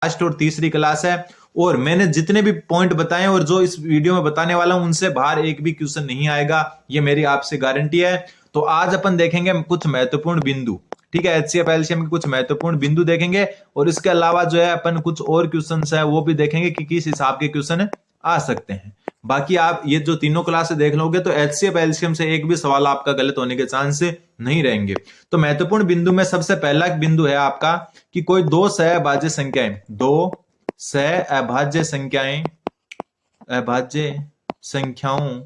Last और तीसरी class है, और मैंने जितने भी पॉइंट बताए और जो इस वीडियो में बताने वाला हूं उनसे बाहर एक भी क्वेश्चन नहीं आएगा, ये मेरी आपसे गारंटी है। तो आज अपन देखेंगे कुछ महत्वपूर्ण बिंदु, ठीक है, एचसीएफ एलसीएम के कुछ महत्वपूर्ण बिंदु देखेंगे, और इसके अलावा जो है अपन कुछ और क्वेश्चन है वो भी देखेंगे कि किस हिसाब के क्वेश्चन आ सकते हैं। बाकी आप ये जो तीनों क्लास देख लोगे तो एचसीएफ एलसीएम से एक भी सवाल आपका गलत होने के चांस नहीं रहेंगे। तो महत्वपूर्ण बिंदु में सबसे पहला बिंदु है आपका कि कोई दो सहअभाज्य संख्याएं, दो सहअभाज्य संख्याएं, अभाज्य संख्याओं,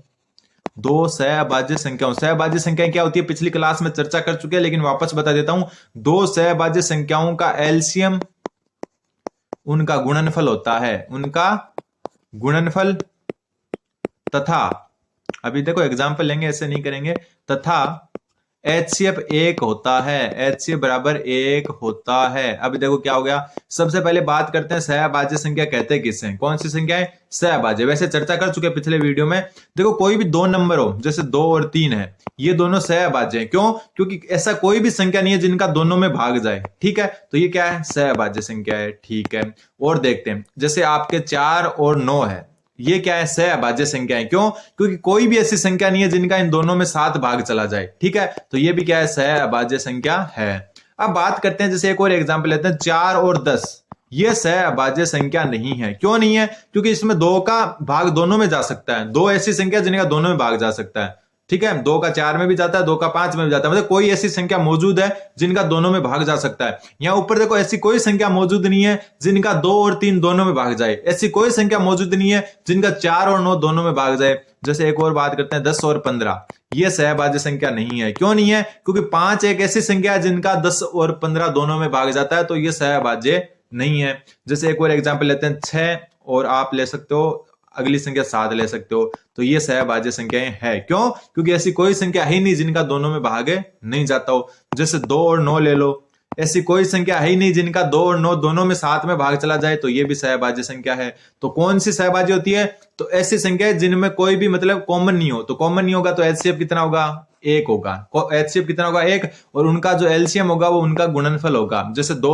दो सहअभाज्य संख्याओं, सहअभाज्य संख्याएं क्या होती है पिछली क्लास में चर्चा कर चुके हैं, लेकिन वापस बता देता हूं। दो सहअभाज्य संख्याओं का एलसीएम उनका गुणनफल होता है, उनका गुणनफल, तथा अभी देखो एग्जांपल लेंगे, ऐसे नहीं करेंगे, तथा एचसीएफ एक होता है, एचसीएफ बराबर एक होता है। अभी देखो क्या हो गया, सबसे पहले बात करते हैं सहअभाज्य संख्या कहते किसे हैं, कौन सी संख्या है, सहअभाज्य। वैसे चर्चा कर चुके पिछले वीडियो में। देखो कोई भी दो नंबर हो, जैसे 2 और 3 है, ये दोनों सहअभाज्य हैं। क्यों? क्योंकि ऐसा कोई भी संख्या नहीं है जिनका दोनों में भाग जाए, ठीक है, तो ये क्या है, सहअभाज्य संख्या है, ठीक है। और देखते हैं, जैसे आपके 4 और 9 है, ये क्या है, सहअभाज्य संख्या है। क्यों? क्योंकि कोई भी ऐसी संख्या नहीं है जिनका इन दोनों में 7 भाग चला जाए, ठीक है, तो ये भी क्या है, सहअभाज्य संख्या है। अब बात करते हैं, जैसे एक और एग्जांपल लेते हैं, 4 और 10, ये सहअभाज्य संख्या नहीं है। क्यों नहीं है? क्योंकि इसमें 2 का भाग दोनों में जा सकता है, 2 ऐसी संख्या जिनका दोनों में भाग जा सकता है, ठीक है, 2 का 4 में भी जाता है, 2 का 5 में भी जाता है, मतलब कोई ऐसी संख्या मौजूद है जिनका दोनों में भाग जा सकता है। यहां ऊपर देखो ऐसी कोई संख्या मौजूद नहीं है जिनका 2 और 3 दोनों में भाग जाए, ऐसी कोई संख्या मौजूद नहीं है जिनका 4 और 9 दोनों में भाग जाए। जैसे एक और बात करते हैं, 10 और 15, यह सहअभाज्य संख्या नहीं है। क्यों नहीं है? क्योंकि 5 एक ऐसी संख्या है जिनका 10 और 15 दोनों में भाग जाता है, तो यह सहअभाज्य नहीं है। जैसे एक और एग्जाम्पल लेते हैं, 6 और आप ले सकते हो अगली संख्या 7 ले सकते हो, तो ये सहअभाज्य संख्याएं है। क्यों? क्योंकि ऐसी कोई संख्या है ही नहीं जिनका दोनों में भाग नहीं जाता हो। जैसे 2 और 9 ले लो, ऐसी कोई संख्या है ही नहीं जिनका 2 और 9 दोनों में 7 में भाग चला जाए, तो ये भी सहअभाज्य संख्या है। तो कौन सी सहअभाज्य होती है? तो ऐसी संख्या है जिनमें कोई भी मतलब कॉमन नहीं हो, तो कॉमन नहीं होगा तो एचसीएफ कितना होगा, 1 होगा। एचसीएफ कितना होगा, 1, और उनका जो एलसीएम होगा वो उनका गुणनफल होगा। जैसे 2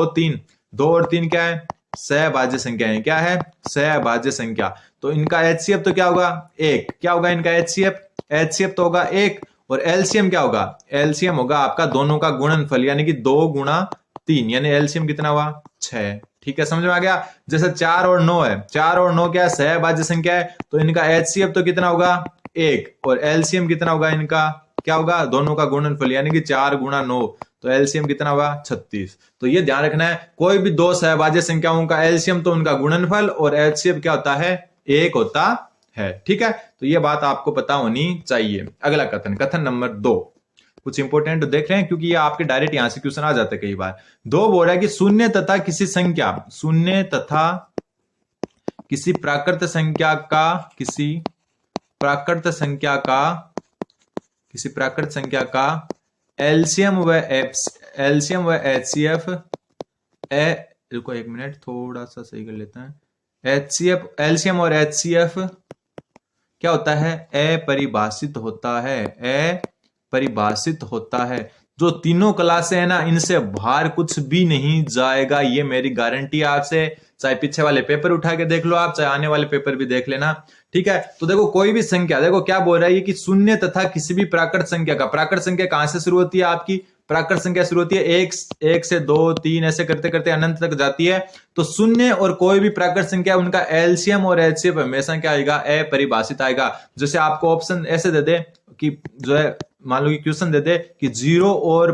और 3 क्या है, सहअभाज्य संख्या है, क्या है, सहअभाज्य संख्या, तो इनका एचसीएफ तो क्या होगा, 1, क्या होगा इनका एचसीएफ तो होगा 1, और एलसीएम क्या होगा, एलसीएम होगा आपका दोनों का गुणनफल, यानी कि 2 गुणा 3, यानी एलसीएम कितना हुआ, 6, ठीक है, समझ में आ गया। जैसे 4 और 9 है, 4 और 9 क्या है, सहअभाज्य संख्या है, तो इनका एचसीएफ तो कितना होगा, 1, और एलसीएम कितना होगा इनका, क्या होगा, दोनों का गुणनफल, यानी कि 4 गुणा 9, तो एलसीएम कितना होगा, 36। तो ये ध्यान रखना है, कोई भी दो सहअभाज्य संख्याओं का एलसीएम तो उनका गुणनफल, और एचसीएफ क्या होता है, 1 होता है, ठीक है। तो ये बात आपको पता होनी चाहिए। अगला कथन, कथन नंबर 2, कुछ इंपोर्टेंट देख रहे हैं क्योंकि ये आपके डायरेक्ट यहां से क्वेश्चन आ जाते हैं कई बार। 2 बोल रहा है कि शून्य तथा किसी प्राकृत संख्या का एलसीएम व एचसीएफ, रुको एक मिनट, थोड़ा सा सही कर लेते हैं, एलसीएम और एचसीएफ क्या होता है, अपरिभाषित होता है। जो तीनों क्लासें है ना, इनसे बाहर कुछ भी नहीं जाएगा, ये मेरी गारंटी है आपसे। चाहे पीछे वाले पेपर उठा के देख लो आप, चाहे आने वाले पेपर भी देख लेना, ठीक है। तो देखो कोई भी संख्या, देखो क्या बोल रहा है ये कि शून्य तथा किसी भी प्राकृत संख्या का, प्राकृत संख्या कहां से शुरू होती है आपकी, प्राकृत संख्या शुरू होती है 1 से 2 3 ऐसे करते करते अनंत तक जाती है। तो शून्य और कोई भी प्राकृत संख्या, उनका एलसीएम और एचसीएफ हमेशा क्या आएगा, अपरिभाषित आएगा। जैसे आपको ऑप्शन ऐसे दे दे कि जो है, मान लो कि क्वेश्चन देते कि 0 और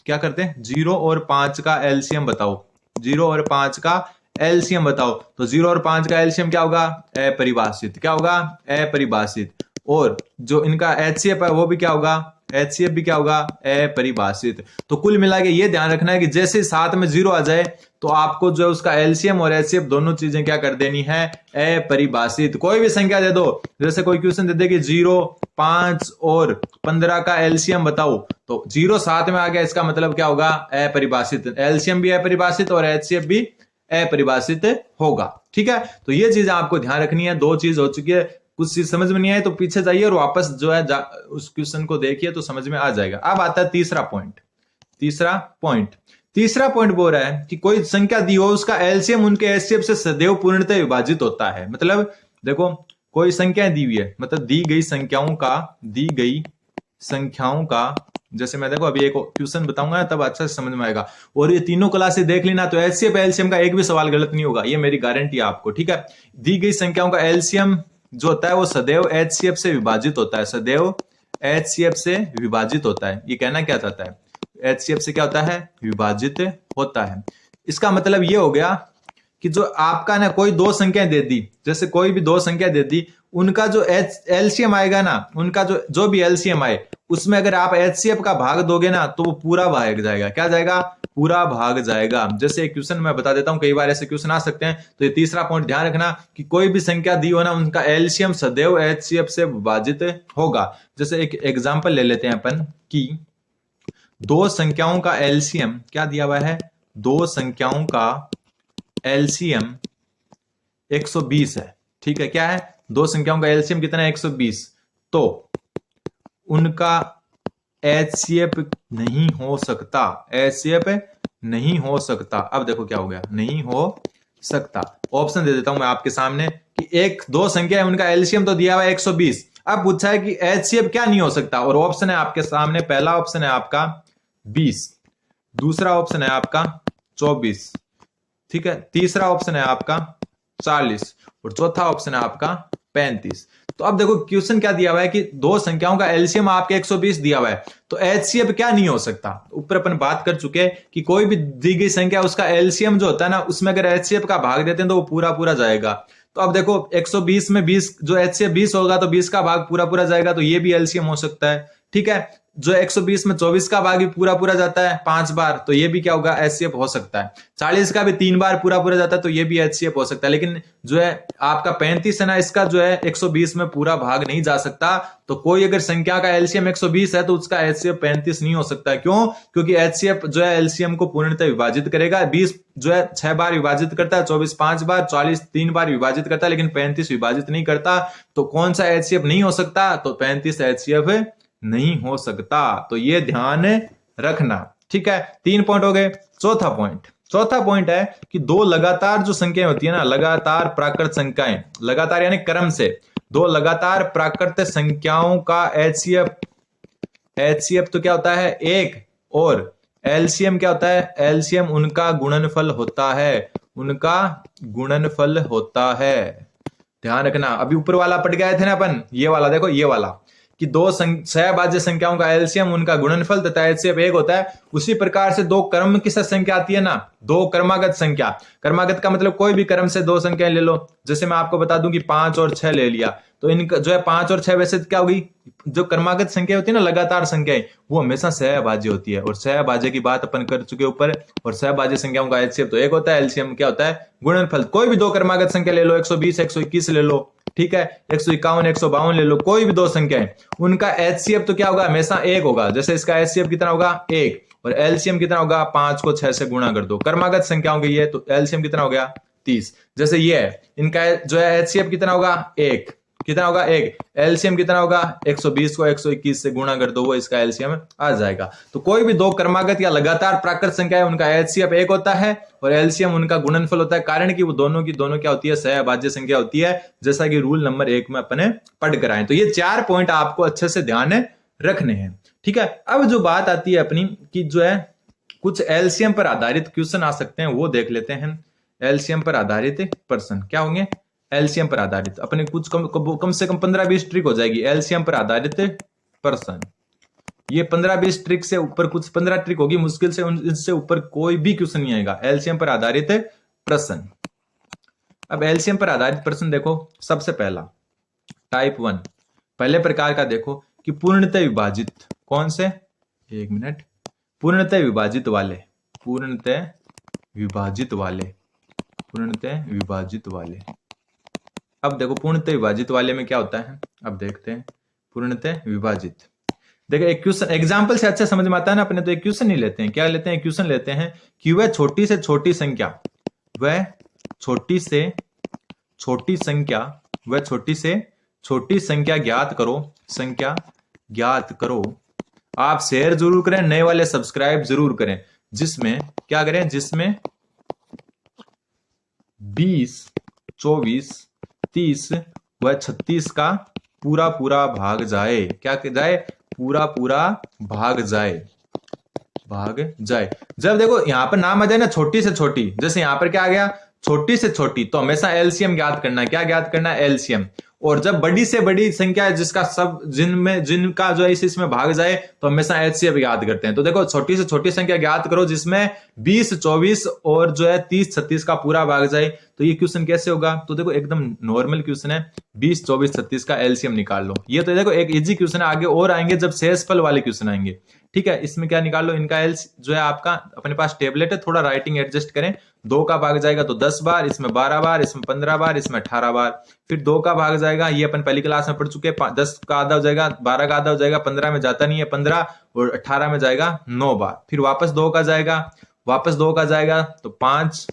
क्या करते हैं, 0 और 5 का एलसीएम बताओ, 0 और 5 का एलसीएम बताओ, तो 0 और 5 का एलसीएम क्या होगा, अपरिभाषित, क्या होगा, अपरिभाषित। और जो इनका एचसीएफ है वो भी क्या होगा, एचसीएफ भी क्या होगा, अपरिभाषित। तो कुल मिला के ये ध्यान रखना है कि जैसे साथ में 0 आ जाए तो आपको जो है उसका एलसीएम और एचसीएफ दोनों चीजें क्या कर देनी है, अपरिभाषित। कोई भी संख्या दे दो, जैसे कोई क्वेश्चन दे दे कि 0 5 और 15 का एलसीएम बताओ, तो 0 साथ में आ गया, इसका मतलब क्या होगा, अपरिभाषित, एलसीएम भी अपरिभाषित और एचसीएफ भी अपरिभाषित होगा, ठीक है। तो ये चीज आपको ध्यान रखनी है। 2 चीज हो चुकी है, कुछ चीज समझ में नहीं आए तो पीछे जाइए और वापस जो है उस क्वेश्चन को देखिए तो समझ में आ जाएगा। अब आता है तीसरा पॉइंट। तीसरा पॉइंट बोल रहा है कि कोई संख्या दी हो, उसका एलसीएम उनके एचसीएफ से सदैव पूर्णतः विभाजित होता है। मतलब देखो कोई संख्याएं दी हुई है, मतलब दी गई संख्याओं का जैसे मैं देखो अभी एक क्वेश्चन बताऊंगा ना तब अच्छा से समझ में आएगा। और ये तीनों क्लासेस देख लेना तो एचसीएफ एलसीएम का एक भी सवाल गलत नहीं होगा, ये मेरी गारंटी है आपको। ठीक है, दी गई संख्याओं का एलसीएम जो होता है वो सदैव एचसीएफ से विभाजित होता है, सदैव एचसीएफ से विभाजित होता है। ये कहना क्या चाहता है, एचसीएफ से क्या होता है, विभाजित होता है। इसका मतलब ये हो गया कि जो आपका ना कोई दो संख्या दे दी, जैसे कोई भी दो संख्या दे दी, उनका जो एलसीएम आएगा ना, उनका जो भी एलसीएम आए उसमें अगर आप एचसीएफ का भाग दोगे ना तो वो पूरा भाग जाएगा। क्या जाएगा, पूरा भाग जाएगा। जैसे एक क्वेश्चन मैं बता देता हूं, कई बार ऐसे क्वेश्चन आ सकते हैं, तो ये तीसरा पॉइंट ध्यान रखना कि कोई भी संख्या दी हो ना उनका एलसीएम सदैव एचसीएफ से विभाजित होगा। जैसे एक एग्जांपल ले लेते हैं अपन कि दो संख्याओं का एलसीएम क्या दिया हुआ है, दो संख्याओं का एलसीएम 120 है। ठीक है, क्या है, दो संख्याओं का एलसीएम कितना है, 120। तो उनका एचसीएफ नहीं हो सकता, एचसीएफ नहीं हो सकता। अब देखो क्या हो गया, नहीं हो सकता। ऑप्शन दे देता हूं मैं आपके सामने कि एक दो संख्या है, उनका एलसीएम तो दिया हुआ है 120। अब पूछा है कि एचसीएफ क्या नहीं हो सकता, और ऑप्शन है आपके सामने, पहला ऑप्शन है आपका 20, दूसरा ऑप्शन है आपका 24, ठीक है, तीसरा ऑप्शन है आपका 40 और चौथा ऑप्शन है आपका 35। तो अब देखो क्वेश्चन क्या दिया हुआ है कि दो संख्याओं का एलसीएम आपके 120 दिया हुआ है, तो एचसीएफ क्या नहीं हो सकता। ऊपर अपन बात कर चुके हैं कि कोई भी दी गई संख्या उसका एलसीएम जो होता है ना, उसमें अगर एचसीएफ का भाग देते हैं तो वो पूरा पूरा जाएगा। तो अब देखो 120 में 20 जो एचसीएफ 20 होगा तो 20 का भाग पूरा पूरा जाएगा, तो ये भी एलसीएम हो सकता है। ठीक है, जो 120 में 24 का भाग भी पूरा पूरा जाता है 5 बार, तो ये भी क्या होगा, एचसीएफ हो सकता है। 40 का भी 3 बार पूरा पूरा जाता है, तो ये भी एचसीएफ हो सकता है। लेकिन जो है आपका 35 है ना, इसका जो है 120 में पूरा भाग नहीं जा सकता। तो कोई अगर संख्या का एलसीएम 120 है तो उसका एचसीएफ 35 नहीं हो सकता। क्यों, क्योंकि एचसीएफ जो है एलसीएम को पूर्णतः विभाजित करेगा। 20 जो है 6 बार विभाजित करता है, 24 5 बार, 40 3 बार विभाजित करता है, लेकिन 35 विभाजित नहीं करता। तो कौन सा एचसीएफ नहीं हो सकता, तो 35 एचसीएफ नहीं हो सकता। तो ये ध्यान रखना। ठीक है, 3 पॉइंट हो गए। चौथा पॉइंट है कि दो लगातार जो संख्याएं होती है ना, लगातार प्राकृत संख्याएं, लगातार यानी क्रम से दो लगातार प्राकृत संख्याओं का एचसीएफ तो क्या होता है, एक, और एलसीएम क्या होता है, एलसीएम उनका गुणनफल होता है, उनका गुणनफल होता है। ध्यान रखना। अभी ऊपर वाला पढ़ गए थे ना अपन, ये वाला देखो, ये वाला कि दो सहभाज्य संख्याओं का एलसीएम उनका गुणनफल तथा एचसीएफ एक होता है। उसी प्रकार से दो क्रम की संख्या आती है ना, दो क्रमागत संख्या। क्रमागत का मतलब कोई भी क्रम से दो संख्याएं ले लो। जैसे मैं आपको बता दूं कि 5 और 6 ले लिया, तो इनका जो है 5 और 6 वैसे क्या होगी, जो क्रमागत संख्या होती है ना, लगातार संख्याएं, वो हमेशा सहभाज्य होती है। और सहभाज्य की बात अपन कर चुके ऊपर। और सहभाज्य संख्याओं का एचसीएफ तो एक होता है, एलसीएम क्या होता है, गुणनफल। कोई भी दो क्रमागत संख्या ले लो, 120 121 ले लो, ठीक है, 151 152 ले लो, कोई भी दो संख्याएं, उनका एचसीएफ तो क्या होगा, हमेशा एक होगा। जैसे इसका एचसीएफ कितना होगा, 1, और एलसीएम कितना होगा, 5 को 6 से गुणा कर दो। क्रमागत संख्याओं की ये, तो एलसीएम कितना हो गया, 30। जैसे ये है, इनका जो है एचसीएफ कितना होगा, 1, कितना होगा, 1, एलसीएम कितना होगा, 120 को 121 से गुणा कर दो, वो इसका एलसीएम आ जाएगा। तो कोई भी दो क्रमागत या लगातार प्राकृत संख्या है, उनका एचसीएफ एक होता है और एलसीएम उनका गुणनफल होता है। कारण कि वो दोनों की दोनों क्या होती है, सहभाज्य संख्या होती है, जैसा कि रूल नंबर 1 में अपने पढ़ कर आए। तो ये 4 पॉइंट आपको अच्छे से ध्यान रखने हैं। ठीक है, अब जो बात आती है अपनी कि जो है कुछ एलसीएम पर आधारित क्वेश्चन आ सकते हैं, वो देख लेते हैं। एलसीएम पर आधारित प्रश्न क्या होंगे, एलसीएम पर आधारित अपने कुछ कम से कम 15-20 ट्रिक हो जाएगी एलसीएम पर आधारित प्रश्न। ये 15-20 ट्रिक से ऊपर कुछ 15 ट्रिक होगी, मुश्किल से इससे ऊपर कोई भी क्वेश्चन नहीं आएगा एलसीएम पर आधारित प्रश्न। अब एलसीएम पर आधारित प्रश्न देखो, सबसे पहला टाइप 1 पहले प्रकार का देखो कि पूर्णतः विभाजित, कौन से, एक मिनट, पूर्णतः विभाजित वाले, पूर्णतः विभाजित वाले, पूर्णतः विभाजित वाले। अब देखो पूर्णतः विभाजित वाले में क्या होता है, अब देखते हैं। पूर्णतः विभाजित, देखो एक क्वेश्चन एग्जांपल से अच्छा समझ में आता है ना अपने, तो एक क्वेश्चन नहीं लेते हैं, क्या लेते हैं, क्वेश्चन लेते हैं कि वह छोटी से छोटी संख्या, वह छोटी से छोटी संख्या, वह छोटी से छोटी संख्या ज्ञात करो, संख्या ज्ञात करो। आप शेयर जरूर करें, नए वाले सब्सक्राइब जरूर करें। जिसमें क्या करें, जिसमें 20, 24, 30 व 36 का पूरा पूरा भाग जाए। क्या जाए, पूरा पूरा भाग जाए, भाग जाए। जब देखो यहां पर नाम आ जाए ना छोटी से छोटी, जैसे यहां पर क्या आ गया, छोटी से छोटी, तो हमेशा एलसीएम ज्ञात करना है। क्या ज्ञात करना है, एलसीएम। और जब बड़ी से बड़ी संख्या है जिसका सब जिनका जो है इसमें भाग जाए, तो हमेशा एचसीएफ ज्ञात करते हैं। तो देखो छोटी से छोटी संख्या ज्ञात करो जिसमें 20, 24 और जो है 30, 36 का पूरा भाग जाए। तो ये क्वेश्चन कैसे होगा, तो देखो एकदम नॉर्मल क्वेश्चन है, 20, 24, 36 का एलसीएम निकाल लो। ये तो देखो एक इजी क्वेश्चन है, आगे और आएंगे जब शेषफल वाले क्वेश्चन आएंगे। ठीक है, इसमें क्या निकाल लो, इनका एल जो है आपका अपने पास टेबलेट है, थोड़ा राइटिंग एडजस्ट करें। 2 का भाग जाएगा तो 10 बार, इसमें 12 बार, इसमें 15 बार, इसमें 18 बार। फिर 2 का भाग जाएगा, ये अपन पहली क्लास में पढ़ चुके हैं, 10 का आधा हो जाएगा, 12 का आधा हो जाएगा, 15 में जाता नहीं है 15, और 18 में जाएगा 9 बार। फिर वापस 2 का जाएगा, वापस 2 का जाएगा तो 5,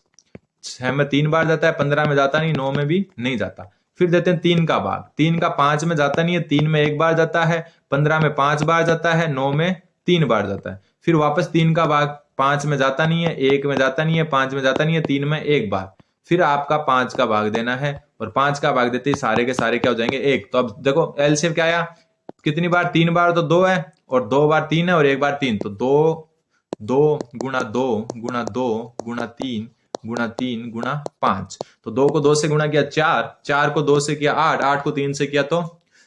6 में 3 बार जाता है, 15 में जाता नहीं, 9 में भी नहीं जाता। फिर देते हैं 3 का भाग, 3 का 5 में जाता नहीं है, 3 में 1 बार जाता है, 15 में 5 बार जाता है, 9 में 3 बार जाता है। फिर वापस 3 का भाग, 5 में जाता नहीं है, 1 में जाता नहीं है, 5 में जाता नहीं है, 3 में 1 बार। फिर आपका 5 का भाग देना है, और 5 का भाग देते ही सारे के सारे क्या हो जाएंगे, 1। तो अब देखो एलसीएम क्या आया, कितनी बार, 3 बार तो 2 है, और 2 बार 3 है, और 1 बार 3, तो 2 गुणा 2 गुणा 2 गुणा 3 गुणा 3 गुणा 5। तो 2 को 2 से गुणा किया 4, 4 को 2 से किया 8, 8 को 3 से किया तो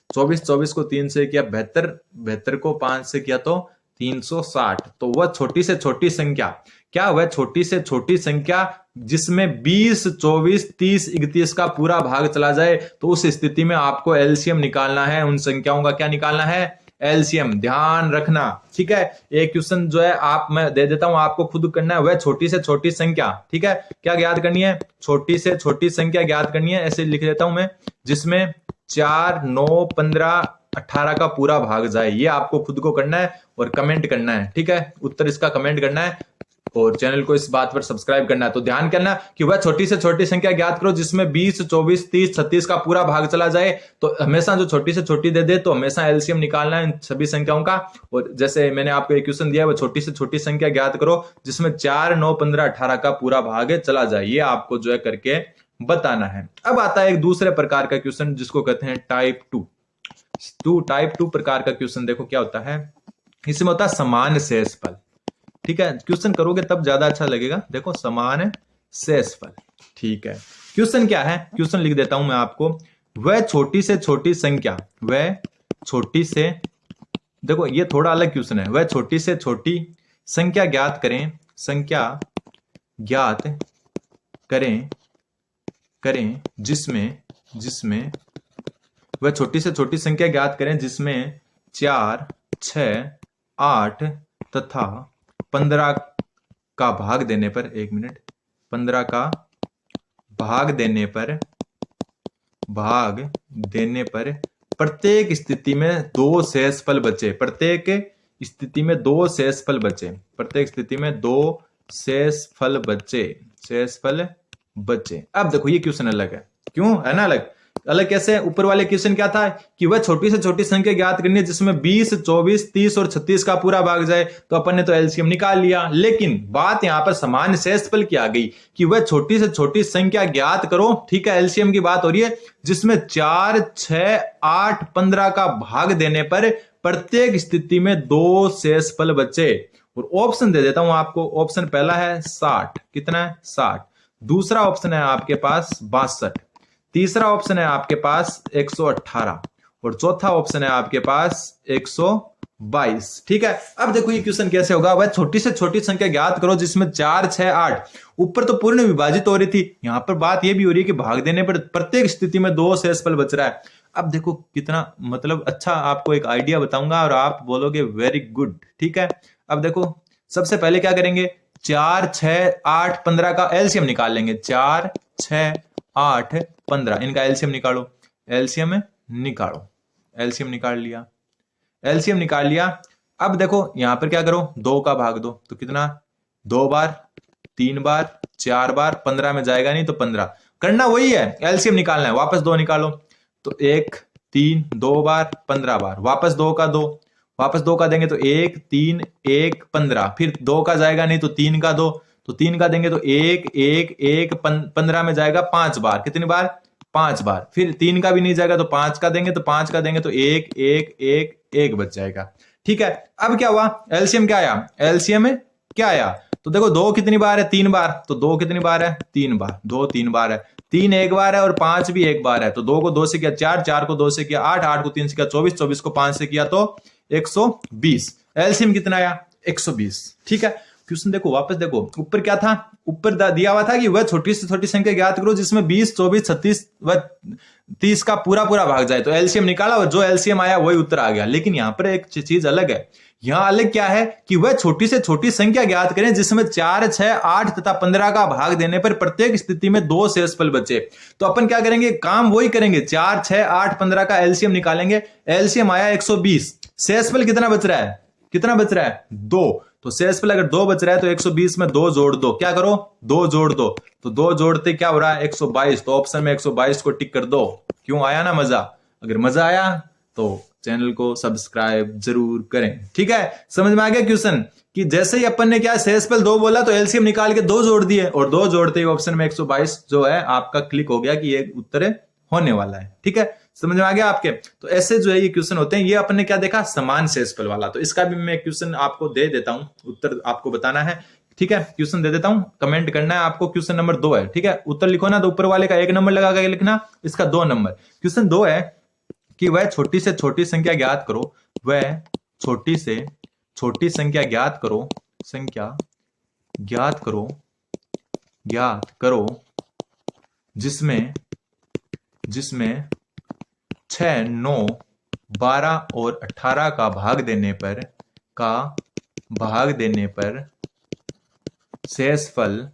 24, 24 को 3 से किया 72, 72 को 5 से किया तो 360। तो वह छोटी से छोटी संख्या, क्या वह छोटी से छोटी संख्या जिसमें 20, 24, 30, 31 का पूरा भाग चला जाए, तो उस स्थिति में आपको एलसीएम निकालना है। उन संख्याओं का क्या निकालना है, एलसीएम। ध्यान रखना, ठीक है। एक क्वेश्चन जो है आप मैं दे देता हूं, आपको खुद करना है, वह छोटी से छोटी संख्या, ठीक है, क्या ज्ञात करनी है, छोटी से छोटी संख्या ज्ञात करनी है। ऐसे लिख देता हूं मैं, जिसमें 4, 9, 15, 18 का पूरा भाग जाए। ये आपको खुद को करना है और कमेंट करना है, ठीक है, उत्तर इसका कमेंट करना है, और चैनल को इस बात पर सब्सक्राइब करना है। तो ध्यान करना कि वह छोटी से छोटी संख्या ज्ञात करो जिसमें 20, 24, 30, 36 का पूरा भाग चला जाए। तो हमेशा जो छोटी से छोटी दे दे, तो हमेशा एलसीएम निकालना है इन सभी संख्याओं का। और जैसे मैंने आपको एक क्वेश्चन दिया है, वो छोटी से छोटी संख्या ज्ञात करो जिसमें 4, 9, 15, 18 का पूरा भाग चला जाए। ये आपको जो है करके बताना है। अब आता है एक दूसरे प्रकार का क्वेश्चन जिसको कहते हैं टाइप 2। टाइप 2 प्रकार का क्वेश्चन देखो क्या होता है, इसमें होता है समान शेषफल। ठीक है, क्वेश्चन करोगे तब ज्यादा अच्छा लगेगा। देखो समान शेषफल, ठीक है। क्वेश्चन क्या है, क्वेश्चन लिख देता हूं मैं आपको, वह छोटी से छोटी संख्या, वह छोटी से, देखो ये थोड़ा अलग क्वेश्चन है, वह छोटी से छोटी संख्या ज्ञात करें, संख्या ज्ञात करें जिसमें वह छोटी से छोटी संख्या ज्ञात करें जिसमें 4, 6, 8 तथा 15 का भाग देने पर, 1 मिनट, 15 का भाग देने पर प्रत्येक स्थिति में 2 शेषफल बचे। प्रत्येक स्थिति में 2 शेषफल बचे। प्रत्येक स्थिति में 2 शेषफल बचे। अब देखो ये क्वेश्चन अलग है, क्यों है ना अलग कैसे? ऊपर वाले क्वेश्चन क्या था कि वह छोटी से छोटी संख्या ज्ञात करनी है जिसमें 20, 24, 30 और 36 का पूरा भाग जाए। तो अपन ने तो एलसीएम निकाल लिया, लेकिन बात यहां पर समान शेषफल की आ गई कि वह छोटी से छोटी संख्या ज्ञात करो, ठीक है, एलसीएम की बात हो रही है, जिसमें 4, 6, 8, 15 का भाग देने पर प्रत्येक स्थिति में 2 शेषफल बचे। और ऑप्शन दे देता हूं आपको। ऑप्शन पहला है 60, कितना है 60। दूसरा ऑप्शन है आपके पास 62। तीसरा ऑप्शन है आपके पास 118 और चौथा ऑप्शन है आपके पास 122। ठीक है, अब देखो ये क्वेश्चन कैसे होगा, वह छोटी से छोटी संख्या ज्ञात करो जिसमें 4, 6, 8 ऊपर तो पूर्ण विभाजित हो रही थी, यहां पर बात यह भी हो रही है कि भाग देने पर प्रत्येक स्थिति में 2 शेषफल बच रहा है। अब देखो कितना मतलब अच्छा, आपको एक आइडिया बताऊंगा और आप बोलोगे वेरी गुड। ठीक है, अब देखो सबसे पहले क्या करेंगे, 4, 6, 8, 15 का एलसीएम निकाल लेंगे। 4, 6, 8, 15 इनका एलसीएम निकालो। एलसीएम निकाल लिया। एलसीएम निकाल लिया। अब देखो यहां पर क्या करो, 2 का भाग दो, तो कितना 2 बार, 3 बार, 4 बार, 15 में जाएगा नहीं तो 15 करना वही है, एलसीएम निकालना है। वापस 2 निकालो, तो 1, 3, 2 बार, 15 बार, वापस 2 का 2, वापस 2 का देंगे तो 1 3 1 15, फिर 2 का जाएगा नहीं तो 3 का दो, तो 3 का देंगे तो 1 1 1 15 में जाएगा 5 बार, कितनी बार 5 बार, फिर 3 का भी नहीं जाएगा तो 5 का देंगे, तो 5 का देंगे तो 1 1 1 1 बच जाएगा। ठीक है, अब क्या हुआ, एलसीएम क्या आया, एलसीएम में क्या आया, तो देखो 2 कितनी बार है 3 बार, तो 2 कितनी बार है 3 बार, 2 3 बार है, 3 एक बार है और 5 भी एक बार है, तो 2 को 2 से किया 4, 4 को 2 से किया 8, 8 को 3 से किया 24, 24 को 5 से किया तो 120। एलसीएम कितना आया 120। ठीक है, क्वेश्चन देखो वापस देखो, ऊपर क्या था, ऊपर दिया हुआ था कि वह छोटी से छोटी संख्या ज्ञात करो जिसमें 20 24 36 व 30 का पूरा पूरा भाग जाए, तो एलसीएम निकाला और जो एलसीएम आया वही उत्तर आ गया। लेकिन यहां पर एक चीज अलग है, यहां अलग क्या है कि वह छोटी से छोटी संख्या ज्ञात करें जिसमें 4 6 8 तथा 15 का भाग देने पर प्रत्येक स्थिति में 2 शेषफल बचे। तो अपन क्या करेंगे, काम वही करेंगे, 4 6 8 15 का एलसीएम निकालेंगे, एलसीएम आया 120, शेषफल कितना बच रहा है, कितना बच रहा है 2, तो शेषफल अगर 2 बच रहा है तो 120 में 2 जोड़ दो, क्या करो 2 जोड़ दो, तो 2 जोड़ते क्या हो रहा है 122, तो ऑप्शन में 122 को टिक कर दो। क्यों, आया ना मजा, अगर मजा आया तो चैनल को सब्सक्राइब जरूर करें। ठीक है, समझ में आ गया क्वेश्चन कि जैसे ही अपन ने क्या शेषफल 2 बोला तो एलसीएम निकाल के 2 जोड़ दिए और 2 जोड़ते ही ऑप्शन में 122 जो है आपका क्लिक हो गया कि ये उत्तर होने वाला है। ठीक है, समझ में आ गया आपके, तो ऐसे जो है ये क्वेश्चन होते हैं। ये अपन ने क्या देखा, समान शेषफल वाला, तो इसका भी मैं क्वेश्चन आपको दे देता हूं, उत्तर आपको बताना है। ठीक है, क्वेश्चन दे देता हूं, कमेंट करना है आपको। क्वेश्चन नंबर 2 है, ठीक है, उत्तर लिखो ना, तो ऊपर वाले का 1 नंबर लगा के लिखना, इसका 2 नंबर। क्वेश्चन 2 है कि वह छोटी से छोटी संख्या ज्ञात करो, वह छोटी से छोटी संख्या ज्ञात करो, संख्या ज्ञात करो, ज्ञात करो जिसमें 6 9 12 और 18 का भाग देने पर शेषफल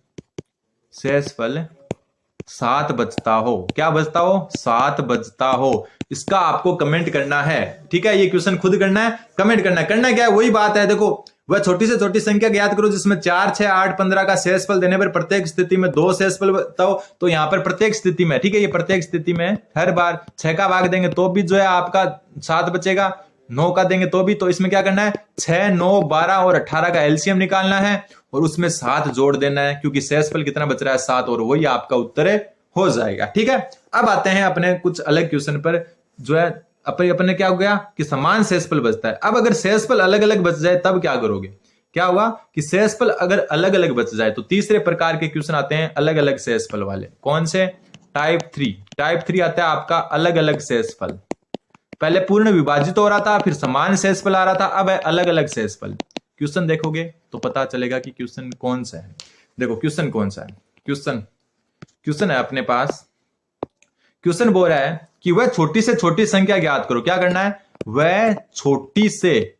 7 बचता हो। क्या बचता हो, 7 बचता हो। इसका आपको कमेंट करना है। ठीक है, ये क्वेश्चन खुद करना है, कमेंट करना है। करना क्या है, वही बात है, देखो वह छोटी से छोटी संख्या ज्ञात करो जिसमें 4 6 8 15 का शेषफल देने पर प्रत्येक स्थिति में 2 शेषफल बताओ। तो यहां पर प्रत्येक स्थिति में, ठीक है, ये प्रत्येक स्थिति में हर बार 6 का भाग देंगे तो भी जो है आपका 7 बचेगा, 9 का देंगे तो भी। तो इसमें क्या करना है, 6 9 12 और 18 का एलसीएम निकालना है और उसमें 7 जोड़ देना है, क्योंकि शेषफल कितना बच रहा है 7, और वही आपका उत्तर हो जाएगा। ठीक है, अब आते हैं अपने कुछ अलग क्वेश्चन पर, जो है अपने क्या हो गया कि समान शेषफल बचता है। अब अगर शेषफल अलग अलग बच जाए तब क्या करोगे, क्या हुआ कि शेषफल अगर अलग अलग बच जाए तो तीसरे प्रकार के क्वेश्चन आते हैं अलग अलग शेषफल वाले। कौन से, टाइप 3 आता है आपका अलग अलग शेषफल। पहले पूर्ण विभाजित हो रहा था, फिर समान शेषफल आ रहा था, अब है अलग अलग शेषफल। क्वेश्चन देखोगे तो पता चलेगा कि क्वेश्चन कौन सा है। देखो क्वेश्चन कौन सा है, क्वेश्चन है अपने पास, क्वेश्चन बोल रहा है कि वह छोटी से छोटी संख्या ज्ञात करो। क्या करना है, वह छोटी से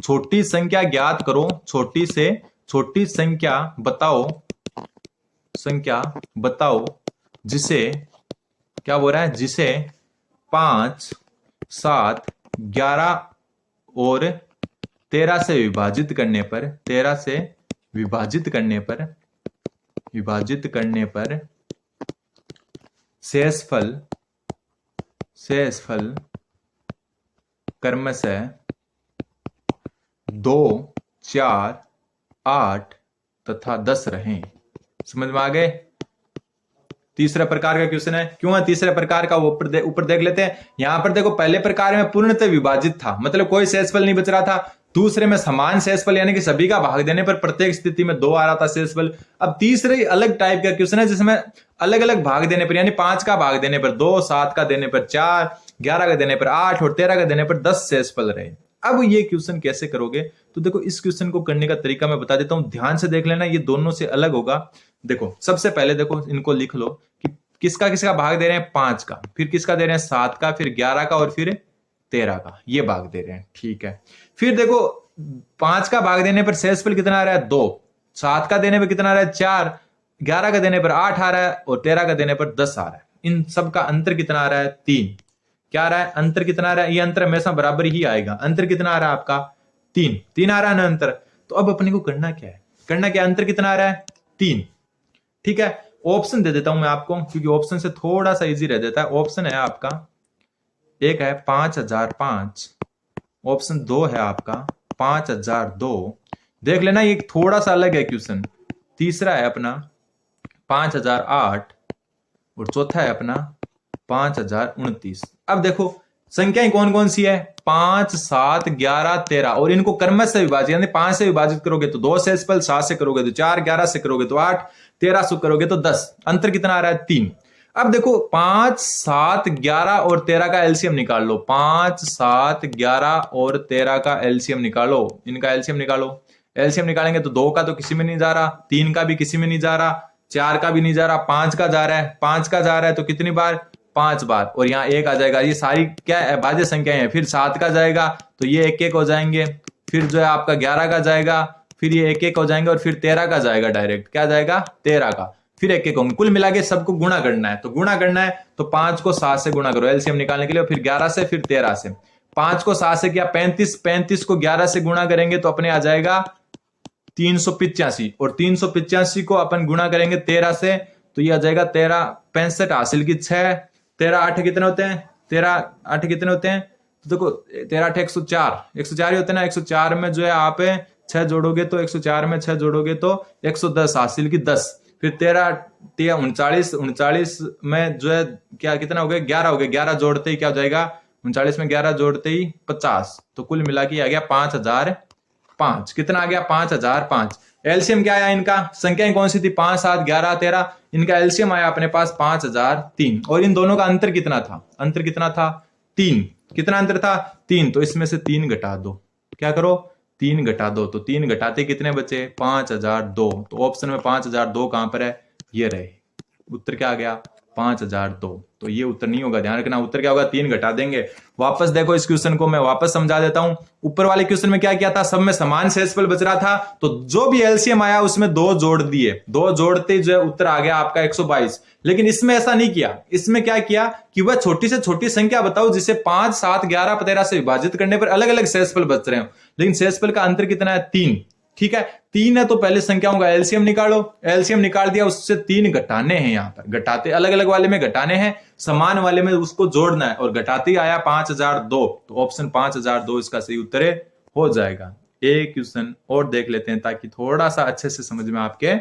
छोटी संख्या ज्ञात करो, छोटी से छोटी संख्या बताओ जिसे, क्या बोल रहा है, जिसे 5 7 11 और 13 से विभाजित करने पर शेषफल क्रमशः 2 4 8 तथा 10 रहें। समझ में आ गए। तीसरा प्रकार का क्वेश्चन है, क्यों है तीसरे प्रकार का, वो ऊपर देख लेते हैं। यहां पर देखो पहले प्रकार में पूर्णतः विभाजित था, मतलब कोई शेषफल नहीं बच रहा था। दूसरे में समान शेषफल, यानी कि सभी का भाग देने पर प्रत्येक स्थिति में 2 आ रहा था शेषफल। अब तीसरे अलग टाइप का क्वेश्चन है जिसमें अलग अलग भाग देने पर, यानी 5 का भाग देने पर 2, 7 का देने पर 4, 11 का देने पर 8 और 13 का देने पर 10 शेषफल रहे। अब ये क्वेश्चन कैसे करोगे, तो देखो इस क्वेश्चन को करने का तरीका मैं बता देता हूं, ध्यान से देख लेना, ये दोनों से अलग होगा। देखो सबसे पहले देखो इनको लिख लो कि किसका किसका भाग दे रहे हैं, 5 का, फिर किसका दे रहे हैं 7 का, फिर 11 का और फिर 13 का, ये भाग दे रहे हैं। ठीक है, फिर देखो 5 का भाग देने पर शेषफल कितना आ रहा है 2, 7 का देने पर कितना आ रहा है 4, 11 का देने पर 8 आ रहा है और 13 का देने पर 10 आ रहा है। इन सब का अंतर कितना आ रहा है 3। क्या आ रहा है, अंतर कितना आ रहा है, ये अंतर हमेशा बराबर ही आएगा। अंतर कितना आ रहा है आपका 3 आ रहा है ना अंतर। तो अब अपने को करना क्या है, अंतर कितना आ रहा है 3। ठीक है, ऑप्शन दे देता हूं मैं आपको, क्योंकि ऑप्शन से थोड़ा सा इजी रह देता है। ऑप्शन है आपका, एक है 5005, ऑप्शन 2 है आपका 5002। देख लेना ये थोड़ा सा अलग है क्वेश्चन। तीसरा है अपना 5008 और चौथा है अपना 5029। अब देखो संख्याएं कौन कौन सी है, 5, 7, 11, 13 और इनको क्रमश से विभाजित यानी 5 से विभाजित करोगे तो 2 से 7 से करोगे तो 4, 11 से करोगे तो 8, 13 से करोगे तो 10। अंतर कितना आ रहा है 3। अब देखो 5, 7, 11 और 13 का एलसीएम निकाल लो। 5, 7, 11 और 13 का एलसीएम निकालो। इनका एलसीएम निकालो। एलसीएम निकालेंगे तो 2 का तो किसी में नहीं जा रहा, 3 का भी किसी में नहीं जा रहा, 4 का भी नहीं जा रहा, 5 का जा रहा है। 5 का जा रहा है तो कितनी बार, 5 बार, और यहाँ 1 आ जाएगा। ये सारी क्या है, भाज्य संख्याएं हैं। फिर 7 का जाएगा तो ये 1 हो जाएंगे। फिर जो है आपका 11 का जाएगा, फिर ये 1 हो जाएंगे, और फिर 13 का जाएगा डायरेक्ट। क्या जाएगा 13 का, फिर 1 होंगे। कुल मिला के सबको गुणा करना है। तो गुणा करना है तो 5 को 7 से गुणा करो एलसीएम निकालने के लिए, फिर 11 से, फिर 13 से। 5 को 7 से किया 35, 35 को 11 से गुणा करेंगे तो अपने आ जाएगा 385, और 385 को अपन गुणा करेंगे 13 से तो ये आ जाएगा 13, 65 हासिल की 6, 13 8 कितने होते हैं, 13 8 कितने होते हैं, तो देखो 13 8 104, 104 ही होते हैं ना। 104 में जो है आप 6 जोड़ोगे तो 104 में 6 जोड़ोगे तो 110 हासिल की 10, फिर 13 39, 39 में जो है क्या कितना हो गया 11 हो गया। 11 जोड़ते ही क्या हो जाएगा, 39 में 11 जोड़ते ही 50। तो कुल मिला के आ गया 5005। कितना आ गया 5005। एलसीएम क्या आया इनका, संख्याएं कौन सी थी, 5, 7, 11, 13। इनका एलसीएम आया अपने पास 5003। और इन दोनों का अंतर कितना था, अंतर कितना था 3। कितना अंतर था 3। तो इसमें से 3 घटा दो। क्या करो 3 घटा दो। तो 3 घटाते कितने बचे 5002। तो ऑप्शन में 5002 कहां पर है, ये रहे। उत्तर क्या आ गया 5002। तो ये उत्तर नहीं होगा, ध्यान रखना। उत्तर क्या होगा 3 घटा देंगे। वापस देखो इस क्वेश्चन को मैं वापस समझा देता हूं। ऊपर वाले क्वेश्चन में क्या किया था, सब में समान शेषफल बच रहा था, तो जो भी एलसीएम आया उसमें 2 जोड़ दिए। 2 जोड़ते जो है उत्तर आ गया आपका 122। लेकिन इसमें ऐसा नहीं किया। इसमें क्या किया कि वह छोटी से छोटी संख्या बताओ जिसे 5, 7, 11, 13 से विभाजित करने पर अलग अलग शेषफल बच रहे हो। लेकिन शेषफल का अंतर कितना है 3। ठीक है 3 है तो पहले संख्याओं का एलसीएम निकालो। एलसीएम निकाल दिया, उससे 3 घटाने हैं। यहाँ पर घटाते अलग अलग वाले में घटाने हैं, समान वाले में उसको जोड़ना है, और घटाते ही आया 5002। तो ऑप्शन 5002 इसका सही उत्तर हो जाएगा। एक क्वेश्चन और देख लेते हैं ताकि थोड़ा सा अच्छे से समझ में आपके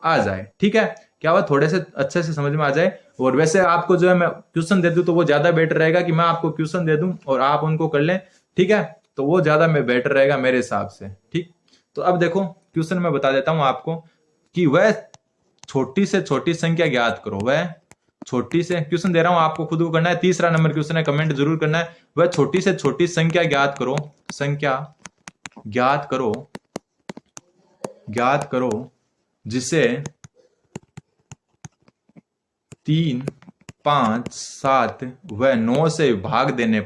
आ जाए। ठीक है, क्या हुआ थोड़े से अच्छे से समझ में आ जाए। और वैसे आपको जो है मैं क्वेश्चन दे दूं तो वो ज्यादा बेटर रहेगा कि मैं आपको क्वेश्चन दे दूं और आप उनको कर लें। ठीक है, तो वो ज्यादा बेटर रहेगा मेरे हिसाब से। ठीक, तो अब देखो क्वेश्चन मैं बता देता हूं आपको कि वह छोटी से छोटी संख्या ज्ञात करो। वह छोटी से, क्वेश्चन दे रहा हूं आपको खुद को करना है। तीसरा नंबर क्वेश्चन है, कमेंट जरूर करना है। वह छोटी से छोटी संख्या ज्ञात करो, संख्या ज्ञात करो, ज्ञात करो जिसे 3, 5, 7 व 9 से भाग देने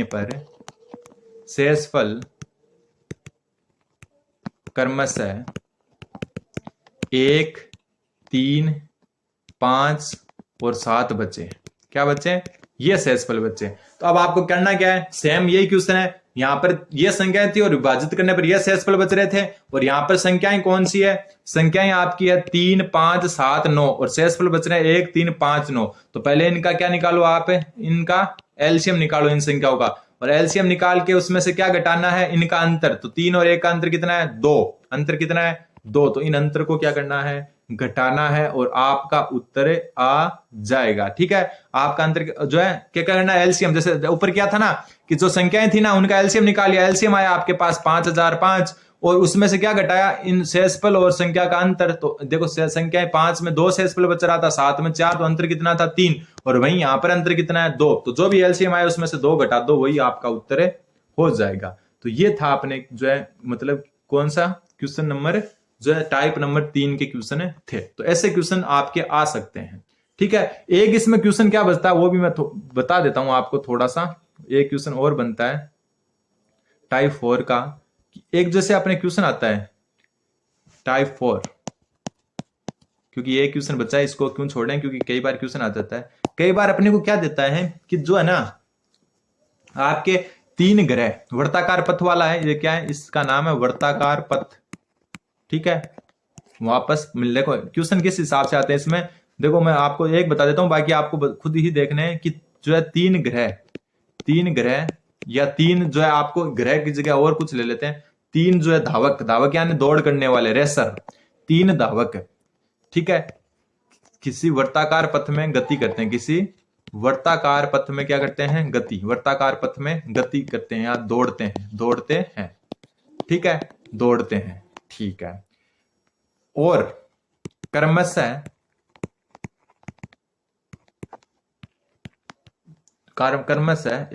पर शेषफल क्रमशः 1, 3, 5 और 7 बचे। क्या बचे, ये शेषफल बचे। तो अब आपको करना क्या है, सेम यही क्वेश्चन है। यहां पर ये संख्याएं थी और विभाजित करने पर ये शेषफल बच रहे थे, और यहां पर संख्याएं कौन सी है, संख्याएं आपकी है 3, 5, 7, 9 और शेषफल बच रहे हैं 1, 3, 5, 9। तो पहले इनका क्या निकालो आप, इनका एलसीएम निकालो इन संख्याओं का, और एलसीएम निकाल के उसमें से क्या घटाना है, इनका अंतर। तो 3 और 1 का अंतर कितना है 2, अंतर कितना है 2। तो इन अंतर को क्या करना है, घटाना है, और आपका उत्तर आ जाएगा। ठीक है, आपका अंतर जो है क्या करना है, एलसीएम। जैसे ऊपर क्या था ना कि जो संख्याएं थी ना उनका एलसीएम निकाल लिया। एलसीएम आया आपके पास 5005, और उसमें से क्या घटाया, इन शेषफल और संख्या का अंतर। तो देखो संख्याएं 5 में 2 शेषफल बच रहा था, 7 में 4, तो अंतर कितना था 3, और वहीं यहां पर अंतर कितना है 2। तो जो भी एलसीएम आया उसमें से 2 घटा दो, वही आपका उत्तर हो जाएगा। तो ये था अपने जो है मतलब कौन सा क्वेश्चन नंबर जो है टाइप नंबर 3 के क्वेश्चन थे। तो ऐसे क्वेश्चन आपके आ सकते हैं। ठीक है, एक इसमें क्वेश्चन क्या बचता है वो भी मैं बता देता हूं आपको थोड़ा सा। एक क्वेश्चन और बनता है टाइप 4 का। एक जैसे अपने क्वेश्चन आता है टाइप 4, क्योंकि ये क्वेश्चन बच्चा है, इसको क्यों छोड़ें, क्योंकि कई बार क्वेश्चन आ जाता है। कई बार अपने को क्या देता है कि जो है ना आपके 3 ग्रह वर्ताकार पथ वाला है। ये क्या है, इसका नाम है वर्ताकार पथ। ठीक है, वापस देखो क्वेश्चन किस हिसाब से आते हैं इसमें। देखो मैं आपको एक बता देता हूं, बाकी आपको खुद ही देखने हैं कि जो है तीन ग्रह या तीन जो है, आपको ग्रह की जगह और कुछ ले लेते हैं, तीन जो है धावक यानी दौड़ करने वाले रेसर, तीन धावक, ठीक है, किसी वर्ताकार पथ में गति करते हैं, किसी वर्ताकार पथ में क्या करते हैं, गति, वर्ताकार पथ में गति करते हैं या दौड़ते हैं, ठीक है, दौड़ते हैं, ठीक है। और कर्मशः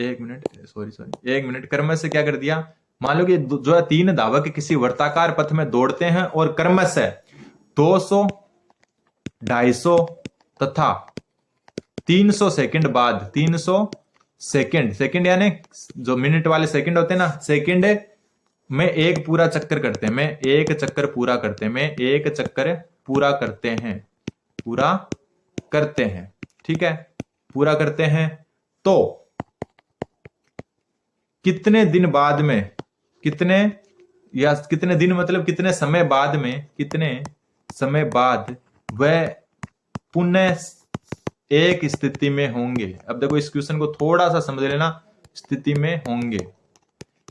एक मिनट कर्मशः क्या कर दिया, मान लो कि जो है तीन धावक किसी वर्ताकार पथ में दौड़ते हैं और कर्मशः 200, 250 तथा 300 सेकंड बाद, 300 सेकंड यानी जो मिनट वाले सेकंड होते हैं ना, सेकंड में एक पूरा चक्कर करते हैं, में एक चक्कर पूरा करते हैं, ठीक है, पूरा करते हैं, तो कितने दिन बाद में, कितने दिन मतलब कितने समय बाद वह पुनः एक स्थिति में होंगे। अब देखो इस क्वेश्चन को थोड़ा सा समझ लेना, स्थिति में होंगे,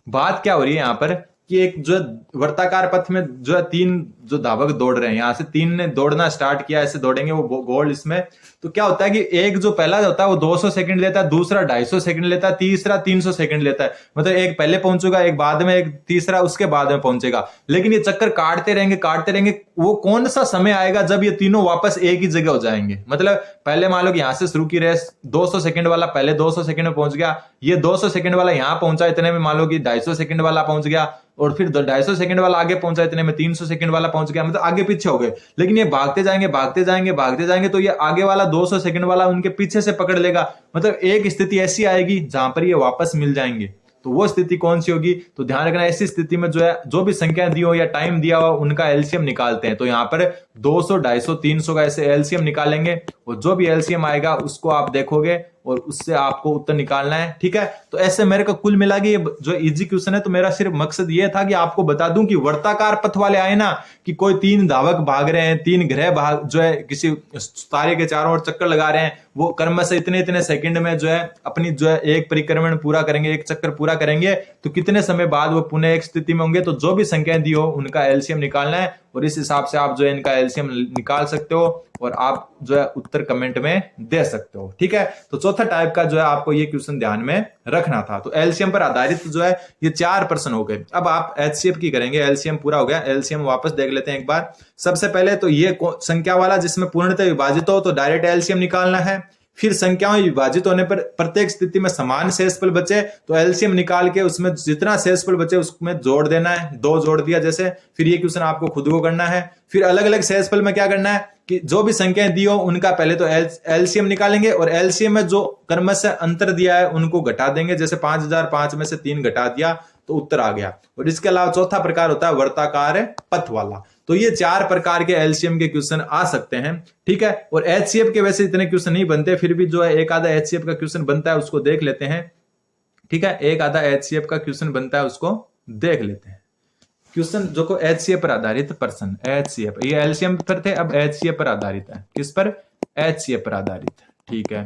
बात क्या हो रही है यहां पर कि एक जो वर्ताकार पथ में जो है तीन जो धावक दौड़ रहे हैं, यहां से तीन ने दौड़ना स्टार्ट किया, ऐसे दौड़ेंगे वो गोल इसमें, तो क्या होता है कि एक जो पहला होता है वो 200 सेकंड लेता है, दूसरा 250 सेकंड लेता है, तीसरा 300 सेकंड लेता है, मतलब एक पहले पहुंचेगा, एक बाद में, एक तीसरा उसके बाद में पहुंचेगा। लेकिन ये चक्कर काटते रहेंगे, वो कौन सा समय आएगा जब ये तीनों वापस एक ही जगह हो जाएंगे। मतलब पहले मान लो कि यहां से शुरू की रेस 200 सेकंड वाला पहले 200 सेकंड में पहुंच गया, ये 200 सेकंड वाला यहां पहुंचा, इतने में मान लो कि 250 सेकंड वाला पहुंच गया, और फिर 250 सेकंड वाला आगे पहुंचा, इतने में 300 सेकंड वाला पहुंच गया, मतलब आगे पीछे हो गए। लेकिन ये भागते जाएंगे तो ये आगे वाला 200 सेकंड वाला उनके पीछे से पकड़ लेगा, मतलब एक स्थिति ऐसी आएगी जहां पर ये वापस मिल जाएंगे। तो वो स्थिति कौन सी होगी, तो ध्यान रखना, ऐसी स्थिति में जो है जो भी संख्या दी हो या टाइम दिया हो उनका एलसीएम निकालते हैं। तो यहाँ पर 200, 250, 300 का ऐसे एलसीएम निकालेंगे, और जो भी एलसीएम आएगा उसको आप देखोगे और उससे आपको उत्तर निकालना है, ठीक है। तो ऐसे मेरे को कुल मिला के ये जो इजी क्वेश्चन है, तो मेरा सिर्फ मकसद ये था कि आपको बता दूं कि वर्ताकार पथ वाले आए ना, कि कोई तीन धावक भाग रहे हैं, तीन ग्रह भाग जो है किसी तारे के चारों ओर चक्कर लगा रहे हैं, वो क्रमशः इतने सेकंड में जो है अपनी जो है एक परिक्रमण पूरा करेंगे, एक चक्कर पूरा करेंगे, तो कितने समय बाद वो पुनः एक स्थिति में होंगे। तो जो भी संख्या दी हो उनका एलसीएम निकालना है, और इस हिसाब से आप जो है इनका एलसीएम निकाल सकते हो और आप जो है उत्तर कमेंट में दे सकते हो, ठीक है। तो चौथा टाइप का जो है आपको ये क्वेश्चन ध्यान में रखना था। तो एलसीएम पर आधारित जो है ये 4 प्रश्न हो गए। अब आप एचसीएफ की करेंगे, एलसीएम पूरा हो गया, एलसीएम वापस देख लेते हैं एक बार। सबसे पहले तो ये संख्या वाला जिसमें पूर्णतः विभाजित हो तो डायरेक्ट एलसीएम निकालना है। फिर संख्याओं विभाजित होने पर प्रत्येक स्थिति में समान शेषफल बचे तो एलसीएम निकाल के उसमें जितना शेषफल बचे उसमें जोड़ देना है, 2 जोड़ दिया जैसे। फिर ये क्वेश्चन आपको खुद को करना है। फिर अलग अलग शेषफल में क्या करना है कि जो भी संख्याएं दी हो उनका पहले तो एलसीएम निकालेंगे, और एलसीएम में जो क्रमशः अंतर दिया है उनको घटा देंगे। जैसे 5005 में से 3 घटा दिया तो उत्तर आ गया। और इसके अलावा चौथा प्रकार होता है वर्ताकार पथ वाला। तो ये 4 प्रकार के एलसीएम के क्वेश्चन आ सकते हैं, ठीक है। और एचसीएफ के वैसे इतने क्वेश्चन नहीं बनते, फिर भी जो है एक आधा एचसीएफ का क्वेश्चन बनता है उसको देख लेते हैं, ठीक है। एक आधा एचसीएफ का क्वेश्चन बनता है उसको देख लेते हैं। क्वेश्चन जो को एचसीएफ पर आधारित प्रश्न, एचसीएफ, ये एलसीएम पर थे, अब एचसीएफ पर आधारित है। किस पर? एचसीएफ पर आधारित, ठीक है।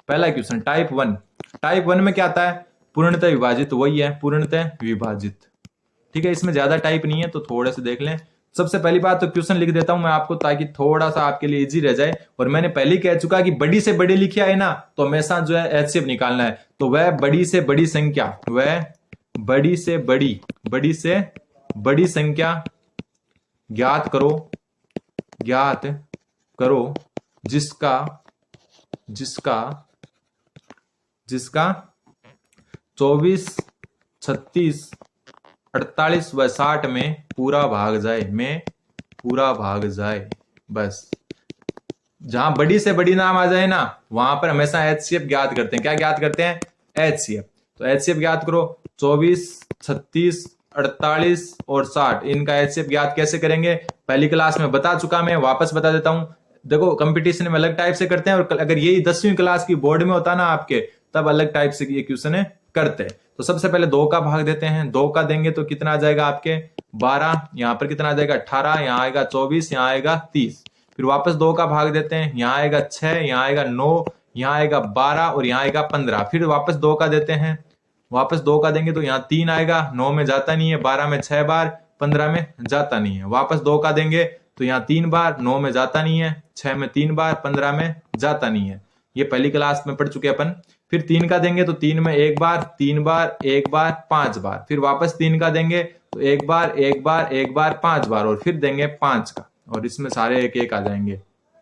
पहला क्वेश्चन टाइप 1। टाइप 1 में क्या आता है? पूर्णतः विभाजित, वही है पूर्णतः विभाजित, ठीक है। इसमें ज्यादा टाइप नहीं है तो थोड़े से देख लें। सबसे पहली बात तो क्वेश्चन लिख देता हूं मैं आपको ताकि थोड़ा सा आपके लिए इजी रह जाए। और मैंने पहले कह चुका कि बड़ी से बड़ी लिखी है ना तो हमेशा जो है एचसीएफ निकालना है। तो वह बड़ी से बड़ी संख्या, वह बड़ी से बड़ी संख्या ज्ञात करो जिसका 24, 36, 48 व 60 में पूरा भाग जाए, बस। जहां बड़ी से बड़ी नाम आ जाए ना वहां पर हमेशा एचसीएफ ज्ञात करते हैं। क्या ज्ञात करते हैं? एचसीएफ। तो एचसीएफ ज्ञात करो 24, 36, 48 और 60, इनका एचसीएफ ज्ञात कैसे करेंगे पहली क्लास में बता चुका, मैं वापस बता देता हूं। देखो कंपटीशन में अलग टाइप से करते हैं, और अगर यही 10वीं क्लास की बोर्ड में होता ना आपके तब अलग टाइप से ये क्वेश्चन करते हैं। तो सबसे पहले 2 का भाग देते हैं, 2 का देंगे तो कितना आ जाएगा आपके 12, यहाँ पर कितना आ जाएगा 18, यहाँ आएगा 24, यहाँ आएगा 30। फिर वापस 2 का भाग देते हैं, यहाँ आएगा 6, यहाँ आएगा 9, यहाँ आएगा 12 और यहाँ आएगा 15। फिर वापस 2 का देते हैं, वापस 2 का देंगे तो यहाँ 3 आएगा, 9 में जाता नहीं है, 12 में 6 बार, 15 में जाता नहीं है। वापस 2 का देंगे तो यहाँ 3 बार, 9 में जाता नहीं है, 6 में 3 बार, 15 में जाता नहीं है। ये पहली क्लास में पढ़ चुके अपन। फिर 3 का देंगे तो 3 में 1 बार, 3 बार, 1 बार, 5 बार। फिर वापस 3 का देंगे तो 1 बार, 1 बार, 1 बार, 5 बार, और फिर देंगे 5 का, और इसमें सारे एक एक आ जाएंगे।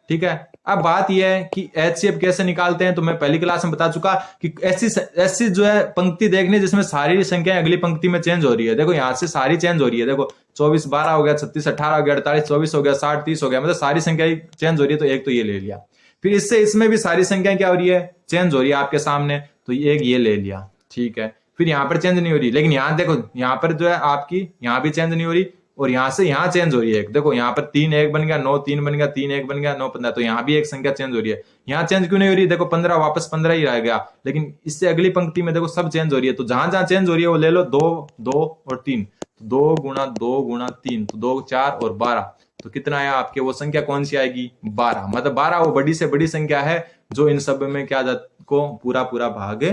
ठीक है। अब बात यह है कि HCF कैसे निकालते हैं, तो मैं पहली क्लास में बता चुका कि ऐसी जो है पंक्ति देखनी जिसमें सारी संख्याएं अगली पंक्ति में चेंज हो रही है। देखो यहाँ से सारी चेंज हो रही है, देखो 24 12 हो गया, 36 18 हो गया, 48 24 हो गया, 60 30 हो गया, मतलब सारी संख्याएं चेंज हो रही है। तो एक तो ये ले लिया। फिर इससे इसमें भी सारी संख्याएं क्या हो रही है, चेंज हो रही है आपके सामने, तो एक ये ले लिया। ठीक है। फिर यहाँ पर चेंज नहीं हो रही, लेकिन यहाँ देखो यहाँ पर जो है आपकी यहाँ भी चेंज नहीं हो रही, और यहां से यहां चेंज हो रही है। देखो यहाँ पर 3 1 बन गया, 9 3 बन गया, 3 1 बन गया, 9 15, तो यहाँ भी एक संख्या चेंज हो रही है। यहाँ चेंज क्यों नहीं हो रही, देखो 15 वापस 15 ही रह गया, लेकिन इससे अगली पंक्ति में देखो सब चेंज हो रही है। तो जहां जहां चेंज हो रही है वो ले लो, 2 2 और 3, 2 गुणा 2 गुणा 3, तो 2 4 और 12, तो कितना आया आपके, वो संख्या कौन सी आएगी, 12। मतलब 12 वो बड़ी से बड़ी संख्या है जो इन सब में क्या को पूरा पूरा भाग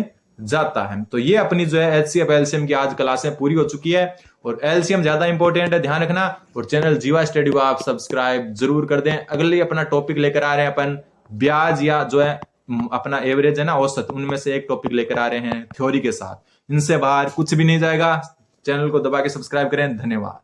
जाता है। तो ये अपनी जो है HCF LCM की आज क्लासें पूरी हो चुकी है, और LCM ज्यादा इंपॉर्टेंट है, ध्यान रखना। और चैनल जीवा स्टडी को आप सब्सक्राइब जरूर कर दें। अगले अपना टॉपिक लेकर आ रहे हैं अपन ब्याज, या जो है अपना एवरेज है ना, औसत, उनमें से एक टॉपिक लेकर आ रहे हैं थ्योरी के साथ। इनसे बाहर कुछ भी नहीं जाएगा। चैनल को दबा के सब्सक्राइब करें। धन्यवाद।